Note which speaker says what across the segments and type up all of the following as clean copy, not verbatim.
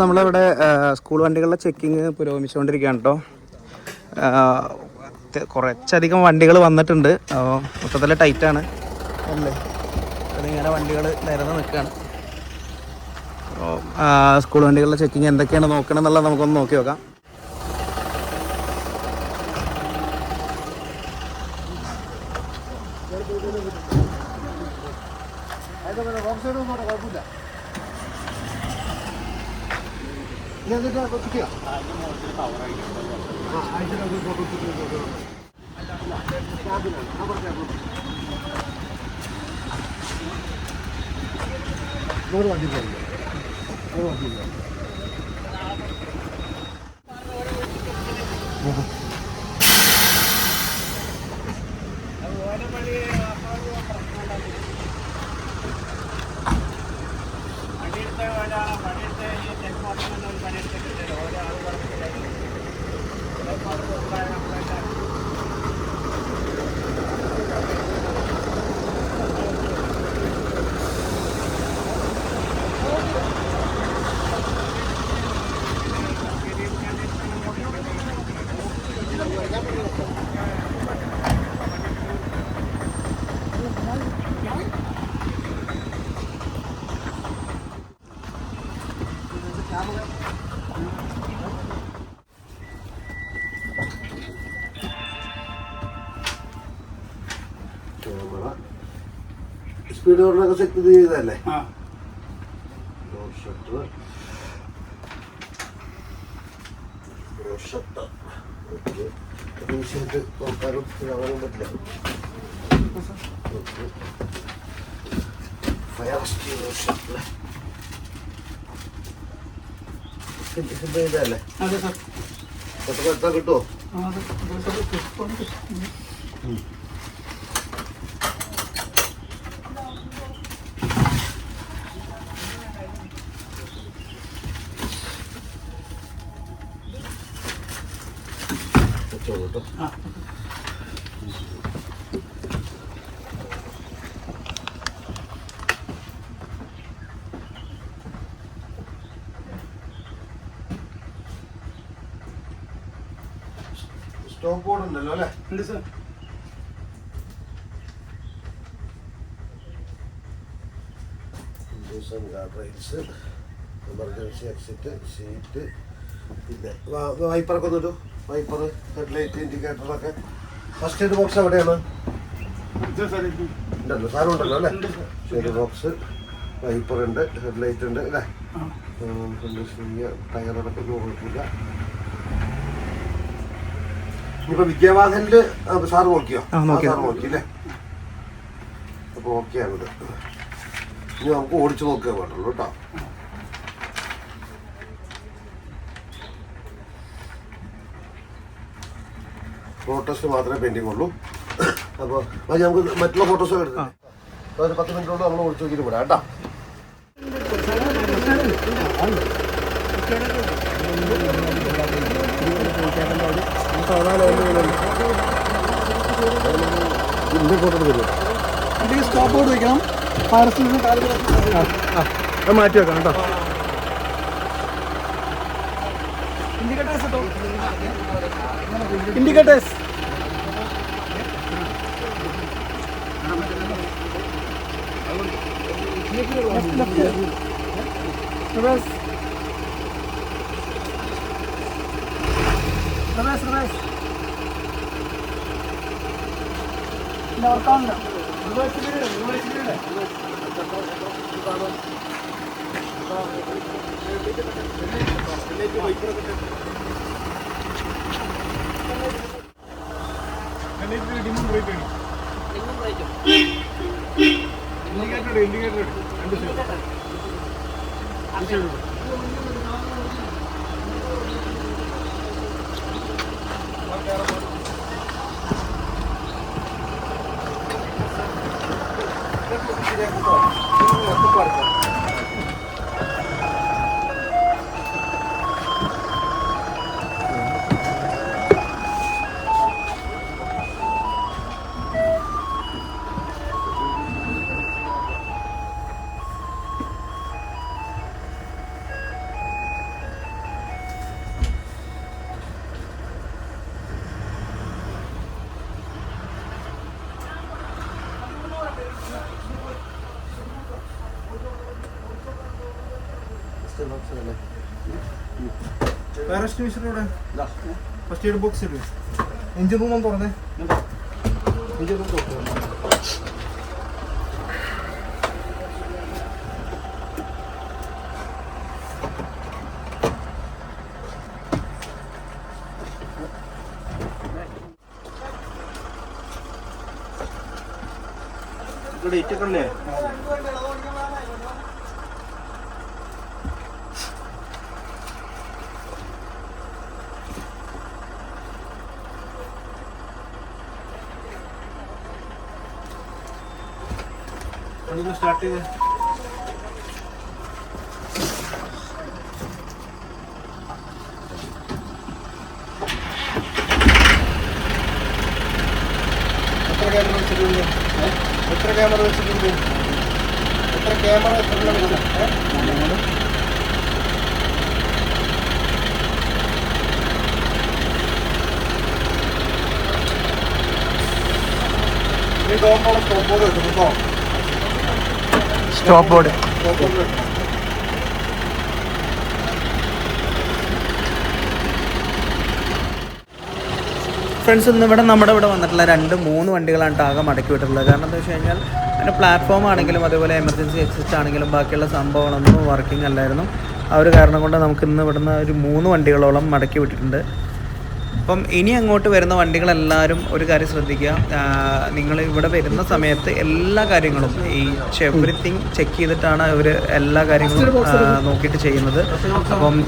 Speaker 1: നമ്മളിവിടെ സ്കൂൾ വണ്ടികളുടെ ചെക്കിങ് പുരോഗമിച്ചുകൊണ്ടിരിക്കുകയാണ് കേട്ടോ. കുറച്ചധികം വണ്ടികൾ വന്നിട്ടുണ്ട്. മൊത്തത്തിൽ ടൈറ്റാണ് അല്ലേ, അതിങ്ങനെ വണ്ടികൾ നിരന്ന് നിൽക്കുകയാണ്. അപ്പോൾ സ്കൂൾ വണ്ടികളുടെ ചെക്കിങ് എന്തൊക്കെയാണ് നോക്കണം എന്നുള്ളത് നമുക്കൊന്ന് നോക്കി നോക്കാം.
Speaker 2: സ്പീഡ് ഓർഡറൊക്കെ സെറ്റ് ചെയ്തതല്ലേ? നോക്കാനും ഇതാകാനും പറ്റില്ല. ഫയർ ചെയ്തല്ലേ? എത്ര കിട്ടുമോ? സ്റ്റോപ്പ് ബോർഡ് ഉണ്ടല്ലോ അല്ലേ? ഉണ്ട് sir. Guard rails, emergency exit, seat, പിന്നെ വൈപ്പറൊക്കെ ഒന്നിട്ടു. വൈപ്പർ, ഹെഡ്ലൈറ്റ്, ഇൻഡിക്കേറ്ററൊക്കെ. ഫസ്റ്റ് എയ്ഡ് ബോക്സ് എവിടെയാണ്? ഉണ്ടല്ലോ, സാധനം ഉണ്ടല്ലോ അല്ലേ? എയ്ഡ് ബോക്സ്, വൈപ്പർ ഉണ്ട്, ഹെഡ്ലൈറ്റ് ഉണ്ട് അല്ലേ? ടയറൊക്കെ കുഴപ്പമില്ല. ഇനിയിപ്പോൾ വിദ്യാവാസനില് സാറ് നോക്കിയോ? സാറ് നോക്കിയില്ലേ? അപ്പോൾ ഓക്കെയാണിത്. ഇനി നമുക്ക് ഓടിച്ചു നോക്കുക വേണ്ടുള്ളൂ കേട്ടോ. ഫോട്ടോസ് മാത്രമേ പെൻഡിങ് ഉള്ളൂ. അപ്പോൾ അത് നമുക്ക് മറ്റുള്ള ഫോട്ടോസൊക്കെ എടുക്കാം. ഒരു 10 മിനിറ്റ് കൊണ്ട് നമ്മൾ ഓടിച്ചു നോക്കിയിട്ട് വിടാം കേട്ടോ.
Speaker 3: സ്റ്റോപ്പ് ബോർഡ് വയ്ക്കണം.
Speaker 1: മാറ്റി വെക്കണം കേട്ടോ.
Speaker 3: ഇൻഡിക്കേറ്റേഴ്സ് ഓർക്കാനുണ്ട്.
Speaker 4: ഇൻഡിക്കേറ്റർ
Speaker 3: പാരസ്റ്റ് മിഷനോടെ ഫസ്റ്റ് എയ്ഡ് ബോക്സ് ഇടുക. എഞ്ചിൻ റൂം ഒന്ന് തുറന്നേ. എഞ്ചിൻ റൂം തുറന്നു. ഡേറ്റ് ഒക്കെ ഉണ്ടേ? സ്റ്റാർട്ട് ചെയ്ത് എത്ര ക്യാമറ വെച്ചിട്ടുണ്ട്? എത്ര ക്യാമറ വെച്ചിട്ടുണ്ട്? ഈ ഡോറിനോട് സ്റ്റോപ്പ് ബോർഡ് വെച്ചിട്ടുണ്ടോ?
Speaker 1: Stop board. ഫ്രണ്ട്സ്, ഇന്ന് നമ്മുടെ ഇവിടെ വന്നിട്ടുള്ള 2-3 വണ്ടികളാണ് ആകെ മടക്കി വിട്ടിട്ടുള്ളത്. കാരണം എന്താ വെച്ച് കഴിഞ്ഞാൽ അതിൻ്റെ പ്ലാറ്റ്ഫോം ആണെങ്കിലും അതേപോലെ എമർജൻസി എക്സിസ്റ്റ് ആണെങ്കിലും ബാക്കിയുള്ള സംഭവങ്ങളൊന്നും വർക്കിംഗ് അല്ലായിരുന്നു. ആ ഒരു കാരണം കൊണ്ട് നമുക്ക് ഇന്ന് ഇവിടുന്ന് ഒരു 3 വണ്ടികളോളം മടക്കി വിട്ടിട്ടുണ്ട്. അപ്പം ഇനി അങ്ങോട്ട് വരുന്ന വണ്ടികളെല്ലാവരും ഒരു കാര്യം ശ്രദ്ധിക്കുക. നിങ്ങൾ ഇവിടെ വരുന്ന സമയത്ത് എല്ലാ കാര്യങ്ങളും എവറിത്തിങ് ചെക്ക് ചെയ്തിട്ടാണ് അവർ എല്ലാ കാര്യങ്ങളും നോക്കിയിട്ട് ചെയ്യുന്നത്. അപ്പം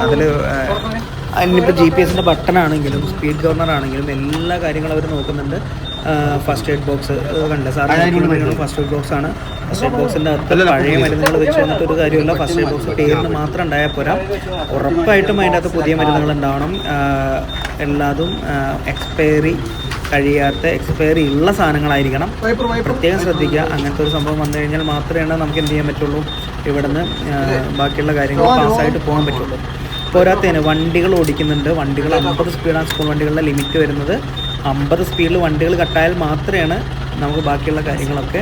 Speaker 1: അതിൽ അതിനിപ്പോൾ GPS ബട്ടണാണെങ്കിലും സ്പീഡ് ഗവർണർ ആണെങ്കിലും എല്ലാ കാര്യങ്ങളും അവർ നോക്കുന്നുണ്ട്. ഫസ്റ്റ് എയ്ഡ് ബോക്സ് കണ്ടേ സാറിന് ഫസ്റ്റ് എയ്ഡ് ബോക്സ് ആണ്. ഫസ്റ്റ് എയ്ഡ് ബോക്സിൻ്റെ അകത്ത് പഴയ മരുന്നുകൾ വെച്ച് വന്നിട്ട് ഒരു കാര്യമില്ല. ഫസ്റ്റ് എയ്ഡ് ബോക്സ് പേരിന് മാത്രം ഉണ്ടായാൽ പോരാ, ഉറപ്പായിട്ടും അതിൻ്റെ അകത്ത് പുതിയ മരുന്നുകൾ ഉണ്ടാവണം. എല്ലാതും എക്സ്പയറി കഴിയാത്ത എക്സ്പയറി ഉള്ള സാധനങ്ങളായിരിക്കണം. പ്രത്യേകം ശ്രദ്ധിക്കുക. അങ്ങനത്തെ ഒരു സംഭവം വന്നു കഴിഞ്ഞാൽ മാത്രമേ നമുക്ക് എന്ത് ചെയ്യാൻ പറ്റുള്ളൂ, ഇവിടുന്ന് ബാക്കിയുള്ള കാര്യങ്ങൾ പാസ്സായിട്ട് പോകാൻ പറ്റുള്ളൂ. പോരാത്തതിന് വണ്ടികൾ ഓടിക്കുന്നുണ്ട്. വണ്ടികൾ 50 സ്പീഡാണ് സ്കൂൾ വണ്ടികളുടെ ലിമിറ്റ് വരുന്നത്. 50 സ്പീഡിൽ വണ്ടികൾ കട്ടായാൽ മാത്രമേ നമുക്ക് ബാക്കിയുള്ള കാര്യങ്ങളൊക്കെ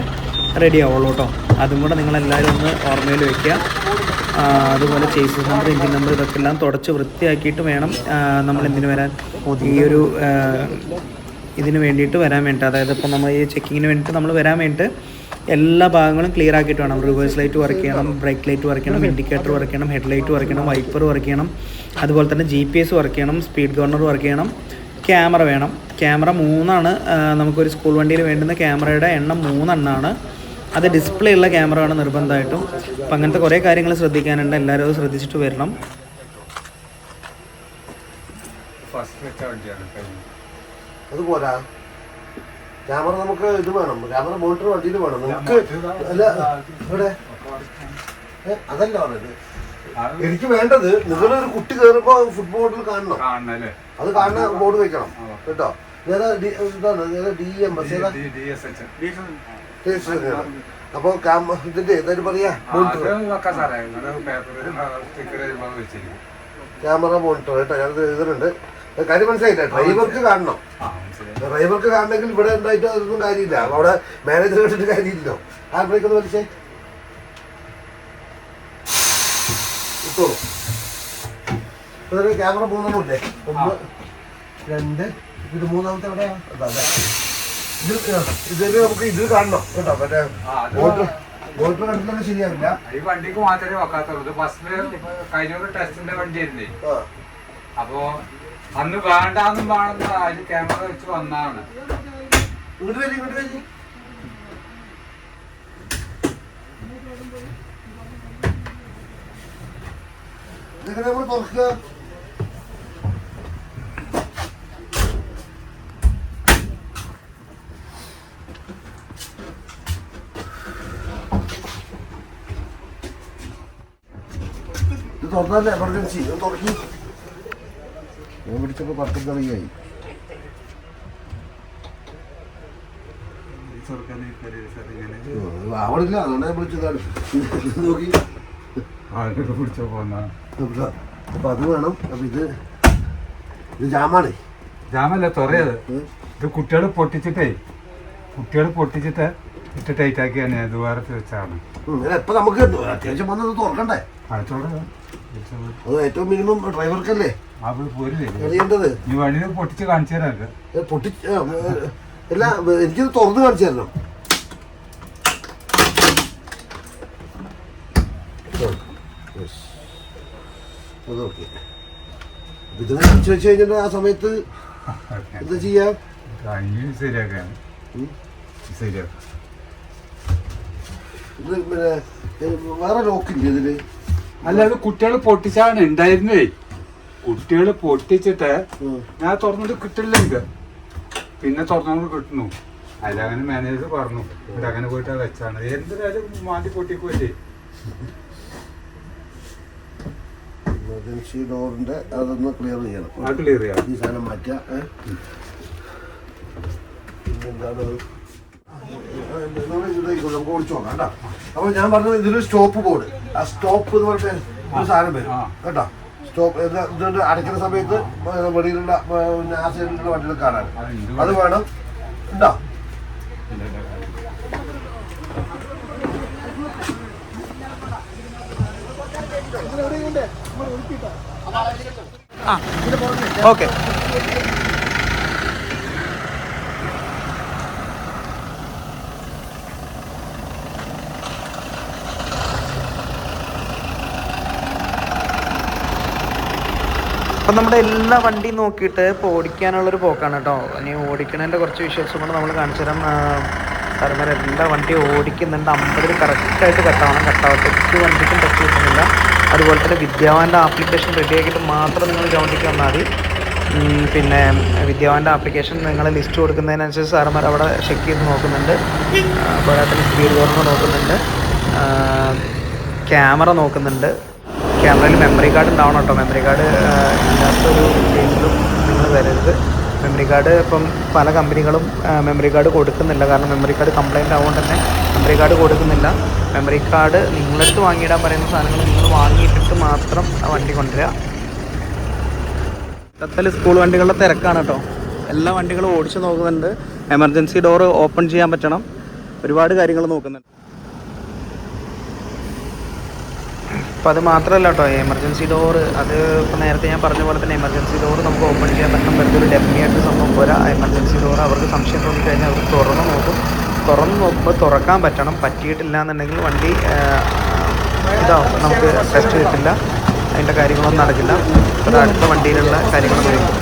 Speaker 1: റെഡി ആവുള്ളൂ കേട്ടോ. അതും കൂടെ നിങ്ങളെല്ലാവരും ഒന്ന് ഓർമ്മയിൽ വയ്ക്കുക. അതുപോലെ ചേസസ് നമ്പർ, എഞ്ചിൻ നമ്പർ ഇതൊക്കെ എല്ലാം തുടച്ച് വൃത്തിയാക്കിയിട്ട് വേണം നമ്മൾ എന്തിനു വരാൻ, ഈ ഒരു ഇതിന് വേണ്ടിയിട്ട് വരാൻ വേണ്ടിയിട്ട്. അതായത് ഇപ്പോൾ നമ്മൾ ഈ ചെക്കിങ്ങിന് വേണ്ടിയിട്ട് നമ്മൾ വരാൻ വേണ്ടിയിട്ട് എല്ലാ ഭാഗങ്ങളും ക്ലിയർ ആക്കിയിട്ട് വേണം. റിവേഴ്സ് ലൈറ്റ് വർക്ക് ചെയ്യണം, ബ്രേക്ക് ലൈറ്റ് വർക്ക് ചെയ്യണം, ഇൻഡിക്കേറ്റർ വർക്ക് ചെയ്യണം, ഹെഡ് ലൈറ്റ് വർക്ക് ചെയ്യണം, വൈപ്പർ വർക്ക് ചെയ്യണം, അതുപോലെ തന്നെ GPS വർക്ക് ചെയ്യണം, സ്പീഡ് ഗവർണർ വർക്ക് ചെയ്യണം, ക്യാമറ വേണം. ക്യാമറ 3 നമുക്കൊരു സ്കൂൾ വണ്ടിയിൽ വേണ്ടുന്ന ക്യാമറയുടെ എണ്ണം 3 എണ്ണമാണ്. അത് ഡിസ്പ്ലേ ഉള്ള ക്യാമറ ആണ് നിർബന്ധമായിട്ടും. അപ്പം അങ്ങനത്തെ കുറേ കാര്യങ്ങൾ ശ്രദ്ധിക്കാനുണ്ട്. എല്ലാവരും അത് ശ്രദ്ധിച്ചിട്ട് വരണം.
Speaker 2: അതുപോരാ, ക്യാമറ നമുക്ക് ഇത് വേണം, ക്യാമറ മോണിറ്റർ വണ്ടിയിൽ വേണം നമുക്ക്. അല്ല ഇവിടെ അതല്ല പറഞ്ഞത്. എനിക്ക് വേണ്ടത് നിങ്ങളൊരു കുട്ടി കയറുമ്പോ ഫുട്ബോളിൽ കാണണം, അത് കാണുന്ന ബോർഡ് വെക്കണം കേട്ടോ. ഏതാ ഇതാണ് DMS അപ്പൊ ഇതിന്റെ എന്തായാലും പറയാ ക്യാമറ മോണിറ്റർ കേട്ടോ. ഞാനത് എഴുതുന്നുണ്ട്. കാര്യം മനസ്സിലായില്ല. ഡ്രൈവർക്ക് കാണണം. ഡ്രൈവർക്ക് കാണണമെങ്കിൽ ഇവിടെ ഉണ്ടായിട്ട് അതൊന്നും കാര്യമില്ല. അവിടെ മാനേജർ കേട്ടിട്ട് കാര്യമില്ലല്ലോ. ഹാൻഡ് ബ്രേക്ക് ഒന്ന് വലിച്ചേ ഇട്ടോളൂ. ക്യാമറ 3 ഇല്ലേ? 1, 2, ഇത് 3ാമത്തെ എവിടെയാ? ഇതില് നമുക്ക് ഇതിൽ കാണണം കേട്ടോ. മറ്റേ മോട്ടർ കണ്ടിട്ടൊക്കെ ശരിയാവില്ല.
Speaker 4: ഈ വണ്ടിക്ക് മാത്രമേ വെക്കാത്തുള്ളൂ. ഫസ്റ്റ് കഴിഞ്ഞ ടെസ്റ്റിന്റെ വണ്ടിയായിരുന്നേ. അപ്പൊ അന്ന് വേണ്ടാന്നും വേണമെന്ന് അതിൽ ക്യാമറ വെച്ച് വന്നാണ്.
Speaker 2: ഇങ്ങോട്ട് വരി, ഇങ്ങോട്ട് വരി. ഇതൊക്കെ നമ്മൾ തുറക്കുക. ഇത് തുറന്നല്ലേ എമർജൻസി. ഇത് തുറക്കി. ഞാൻ പിടിച്ചപ്പോ 10 കളിയായി. ആവണില്ല, അതുകൊണ്ട് ഞാൻ വിളിച്ചതാണ്. നോക്കി
Speaker 4: പിടിച്ചോ പോന്ന.
Speaker 2: അപ്പൊ അത് വേണം. അപ്പൊ ഇത് ജാമാണ്.
Speaker 4: ജാമല്ല തുറയത്. ഇത് കുട്ടികൾ പൊട്ടിച്ചിട്ട് ഇട്ട് ടൈറ്റ് ആക്കിയാണ് ദ്വാരത്തിൽ വെച്ചാണ്.
Speaker 2: എപ്പോൾ നമുക്ക് അത്യാവശ്യം വന്നത് തുറക്കണ്ടേ? അത് ഏറ്റവും മിനിമം ഡ്രൈവർക്കല്ലേ അറിയേണ്ടത്.
Speaker 4: ഈ വഴി പൊട്ടിച്ച് കാണിച്ചു തരാം.
Speaker 2: അല്ല എനിക്കിത് തുറന്ന് കാണിച്ചു തരണം. അതൊക്കെ ഇതിനെ കാണിച്ചു വെച്ച് കഴിഞ്ഞിട്ട് ആ സമയത്ത് എന്താ ചെയ്യാം?
Speaker 4: ശരിയാക്കാൻ ശരിയാക്കാം.
Speaker 2: ഇത് പിന്നെ വേറെ ലോക്കില്ലേ ഇതില്?
Speaker 4: അല്ല അത് കുട്ടികൾ പൊട്ടിച്ചാണ് ഉണ്ടായിരുന്നേ. കുട്ടികൾ പൊട്ടിച്ചിട്ട് ഞാൻ തുറന്നിട്ട് കിട്ടില്ല എനിക്ക്. പിന്നെ തുറന്നോണ്ട് കിട്ടുന്നു. അതിലങ്ങനെ മാനേജർ പറഞ്ഞു ഇവിടെ അങ്ങനെ പോയിട്ട് വെച്ചാണ്. എന്തായാലും മാറ്റി പൊട്ടിക്കൂല്ലേ.
Speaker 2: എമർജൻസി ഡോറിന്റെ അതൊന്ന് ക്ലിയർ ചെയ്യണം.
Speaker 4: ക്ലിയർ ചെയ്യാം.
Speaker 2: ഈ സാധനം മാറ്റാം. പിന്നെന്താണ് നമുക്ക് ഓടിച്ചു നോക്കാം കേട്ടോ. അപ്പൊ ഞാൻ പറഞ്ഞത് ഇതിലൊരു സ്റ്റോപ്പ് ബോർഡ്, ആ സ്റ്റോപ്പ് എന്ന് പറഞ്ഞിട്ട് ഒരു സാധനം വരും കേട്ടോ. സ്റ്റോപ്പ് ഇതുകൊണ്ട് അടയ്ക്കുന്ന സമയത്ത് വെളിയിലുള്ള ആ സൈഡിലുള്ള വണ്ടികൾ കാണാൻ അത് വേണം. ഉണ്ടോ?
Speaker 1: ഓക്കെ. അപ്പം നമ്മുടെ എല്ലാ വണ്ടിയും നോക്കിയിട്ട് ഇപ്പോൾ ഓടിക്കാനുള്ളൊരു പോക്കാണ് കേട്ടോ. ഇനി ഓടിക്കണതിൻ്റെ കുറച്ച് വിഷ്വൽസും കൂടെ നമ്മൾ കാണിച്ചു തരാം. സാറന്മാർ എല്ലാ വണ്ടിയും ഓടിക്കുന്നുണ്ട്. 50 കറക്റ്റായിട്ട് കട്ടാവണം. കട്ടാവത്തേക്ക് വണ്ടിക്കും ടച്ച് കിട്ടുന്നില്ല. അതുപോലെ തന്നെ വിദ്യാവാൻ്റെ ആപ്ലിക്കേഷൻ റെഡിയാക്കിയിട്ട് മാത്രം നിങ്ങൾ ഗ്രൗണ്ടിലേക്ക് വന്നാൽ മതി. പിന്നെ വിദ്യാവാൻ്റെ ആപ്ലിക്കേഷൻ നിങ്ങൾ ലിസ്റ്റ് കൊടുക്കുന്നതിനനുസരിച്ച് സാറന്മാർ അവിടെ ചെക്ക് ചെയ്ത് നോക്കുന്നുണ്ട്. അതുപോലെ തന്നെ സ്പീഡ് ഗവർണർ നോക്കുന്നുണ്ട്, ക്യാമറ നോക്കുന്നുണ്ട്. ക്യാമറയിൽ മെമ്മറി കാർഡ് ഉണ്ടാവണം കേട്ടോ. മെമ്മറി കാർഡ് ഇല്ലാത്തൊരു കേസിലും നിങ്ങൾ വരരുത്. മെമ്മറി കാർഡ് ഇപ്പം പല കമ്പനികളും മെമ്മറി കാർഡ് കൊടുക്കുന്നില്ല. കാരണം മെമ്മറി കാർഡ് കംപ്ലൈൻറ്റ് ആവുകൊണ്ട് തന്നെ മെമ്മറി കാർഡ് കൊടുക്കുന്നില്ല. മെമ്മറി കാർഡ് നിങ്ങളടുത്ത് വാങ്ങിയിടാൻ പറയുന്ന സാധനങ്ങൾ നിങ്ങൾ വാങ്ങിയിട്ടിട്ട് മാത്രം വണ്ടി കൊണ്ടുവരിക. മൊത്തത്തിൽ സ്കൂൾ വണ്ടികളുടെ തിരക്കാണ് കേട്ടോ. എല്ലാ വണ്ടികളും ഓടിച്ച് നോക്കുന്നുണ്ട്. എമർജൻസി ഡോർ ഓപ്പൺ ചെയ്യാൻ പറ്റണം. ഒരുപാട് കാര്യങ്ങൾ നോക്കുന്നുണ്ട്. അപ്പോൾ അത് മാത്രമല്ല കേട്ടോ, എമർജൻസി ഡോറ് അത് ഇപ്പോൾ നേരത്തെ ഞാൻ പറഞ്ഞ പോലെ തന്നെ എമർജൻസി ഡോറ് നമുക്ക് ഓപ്പൺ ചെയ്യാൻ പറ്റുന്ന ഒരു ഡെഫിനിയായിട്ട് സംഭവം പോരാ. എമർജൻസി ഡോറ് അവർക്ക് സംശയം തോന്നിക്കഴിഞ്ഞാൽ അവർ തുറന്ന് നോക്കുമ്പോൾ തുറക്കാൻ പറ്റണം. പറ്റിയിട്ടില്ല എന്നുണ്ടെങ്കിൽ വണ്ടി ഇതാവും, നമുക്ക് ടെസ്റ്റ് കിട്ടില്ല, അതിൻ്റെ കാര്യങ്ങളൊന്നും നടക്കില്ല. അത് അടുത്ത വണ്ടിയിലുള്ള കാര്യങ്ങൾ വരുമ്പോൾ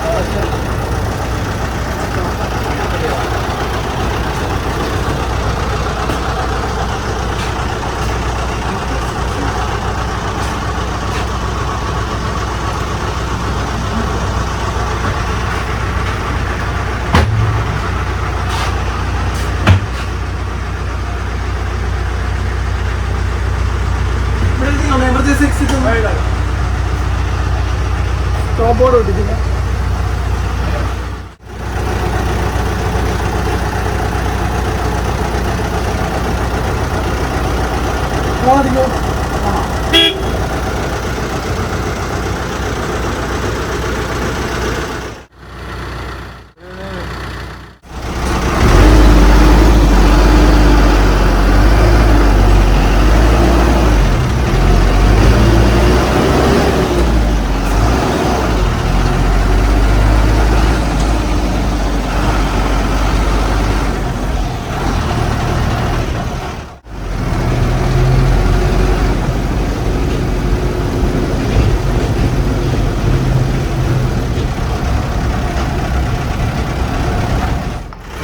Speaker 3: സ്റ്റോപ്പ് ബോർഡ് ഒട്ടിച്ചില്ല.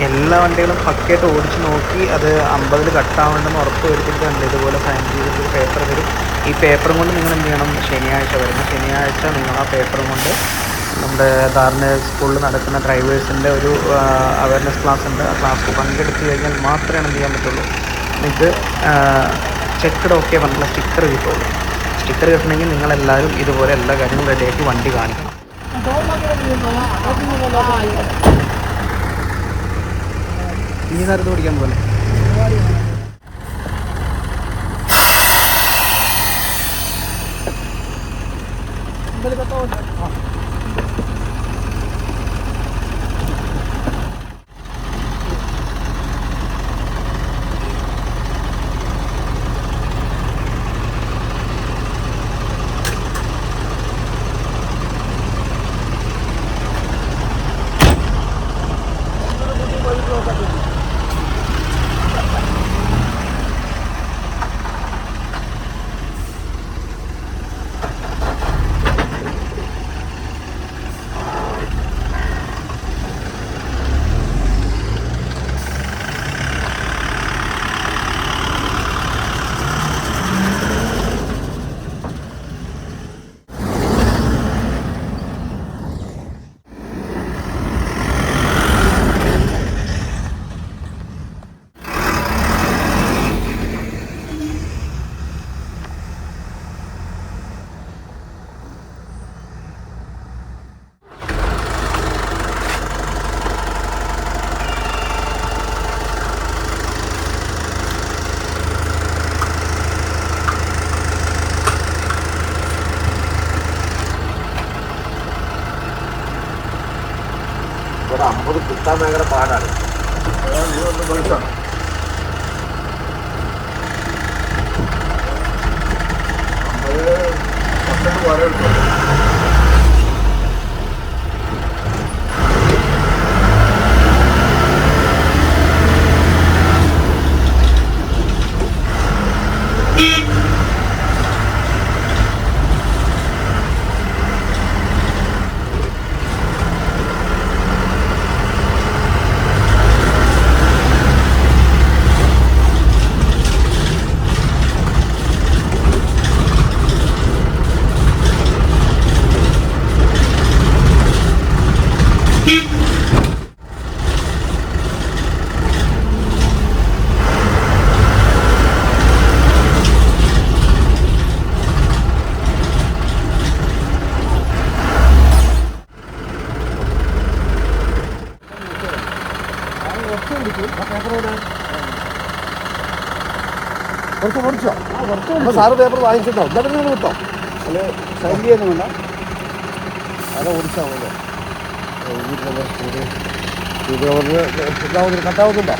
Speaker 3: എല്ലാ വണ്ടികളും പക്കയായിട്ട് ഓടിച്ച് നോക്കി അത് 50 കട്ടാവേണ്ടെന്ന് ഉറപ്പ് വരുത്തിയിട്ടുണ്ട്. ഇതുപോലെ സൈൻ ചെയ്തിട്ട് പേപ്പർ വരും. ഈ പേപ്പറും കൊണ്ട് നിങ്ങൾ എന്ത് ചെയ്യണം? ശനിയാഴ്ച വരുന്ന ശനിയാഴ്ച നിങ്ങൾ ആ പേപ്പറും കൊണ്ട് നമ്മുടെ ധാരണ സ്കൂളിൽ നടക്കുന്ന ഡ്രൈവേഴ്സിൻ്റെ ഒരു അവയർനെസ് ക്ലാസ് ഉണ്ട്. ആ ക്ലാസ്സിൽ പങ്കെടുത്ത് കഴിഞ്ഞാൽ മാത്രമേ എന്ത് ചെയ്യാൻ പറ്റുള്ളൂ, നിങ്ങൾക്ക് ചെക്കഡ് ഓക്കെ പറഞ്ഞിട്ടുള്ള സ്റ്റിക്കർ കിട്ടുള്ളൂ. സ്റ്റിക്കർ കിട്ടണമെങ്കിൽ നിങ്ങളെല്ലാവരും ഇതുപോലെ എല്ലാ കാര്യങ്ങളും റെഡിയാക്കി വണ്ടി കാണിക്കണം. ഇനി നേരത്തെ ഓടിക്കാൻ പോലെ
Speaker 2: അത് 50 കിട്ടാൻ ഭയങ്കര പാടാണ്.
Speaker 4: നീ ഒന്ന് വിളിച്ചാണ് വരെ എടുത്തു.
Speaker 2: കുറച്ച് പഠിച്ചോ? അപ്പോൾ സാറ് പേപ്പർ വാങ്ങിച്ചിട്ടോ? എന്താ പിന്നെ കിട്ടോ? അല്ലെ സൈൻ ചെയ്യുന്നു വേണ്ട, അതെ ഓടിച്ചാൽ മതി. വീട്ടിലുള്ള ഇത് കട്ടാവുന്നുണ്ടോ?